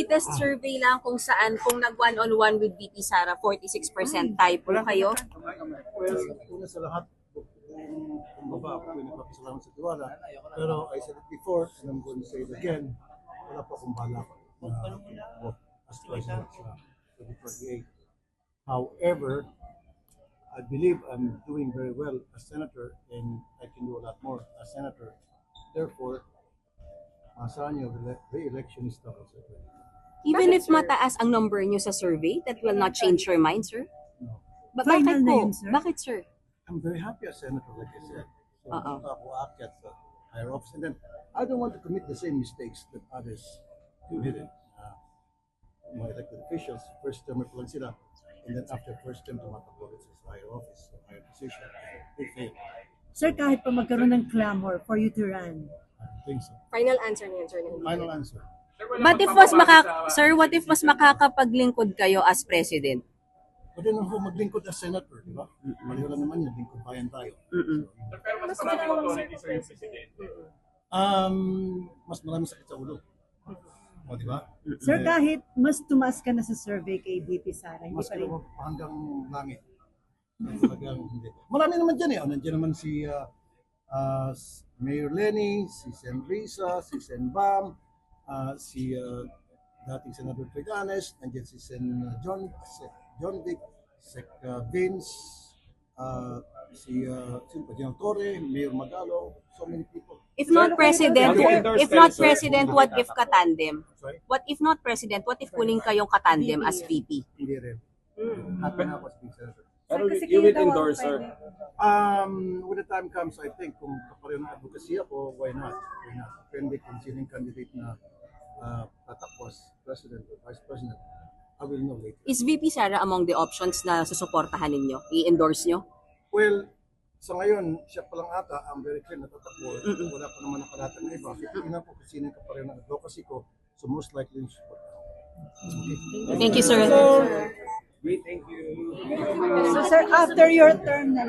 latest survey lang kung saan, kung nag-one-on-one with VP Sara, 46% tie po kayo. Well, una sa lahat, kung baba ako po nagpapasalamat sa tiwala. Pero I said it before, and I'm going to say it again, wala po akong balak na as president sa 2028. However, I believe I'm doing very well as senator and I can do a lot more as senator. Therefore, maasahan niyo, re-election is not also. Even if mataas ang number niyo sa survey, that will not change your mind, sir? No. Bakit Final po? name, sir? Bakit, sir? I'm very happy as senator, like I said. So, Uh-oh. ako aakyat sa higher office. And then, I don't want to commit the same mistakes that others committed. My elected officials, first term pa lang sila. And then after first term, tumatakbo sa higher office, so higher position. They fail. Sir, kahit pa magkaroon ng clamor for you to run, I don't think so. Final answer niyan, sir. Final answer. But if sir, what if mas makakapaglingkod kayo as president? Pwede na ako maglingkod as senator, di ba? Maliw lang naman yun, lingkod bayan tayo. Pero mas marami authority sa yung presidente. Mas marami sakit sa ulo. O, di ba? sir, kahit mas tumaas ka na sa survey kay VP Sara, hindi Mas pa rin. hanggang langit. Talagang hindi. Marami naman dyan eh. Nandiyan naman si Mayor Lenny, si Sen Risa, si Sen Bam, si dating Senator Triganes, nandiyan si Sen John Vic, Sec Vince, si General Torre, Mayor Magalong, so many people. If not president, what if katandem? Sorry? What if not president, what if kunin kayong katandem as VP? Hindi rin. Happy na ako as being senator. Pero you will endorse, sir. When the time comes, I think kung kapareho ng advocacy ako, why not? Why not? Depende kung sino yung candidate na tatakbo as president or vice president. I will know later. Is VP Sara among the options na susuportahan ninyo? I-endorse nyo? Well, sa ngayon, siya pa lang ata ang very clear na tatakbo. Wala pa naman nakalatan ng iba. Tingnan ko kung sino yung kapareho ng advocacy ko. So most likely yung support. Okay. Thank you, sir. We thank you. So, sir, after your term na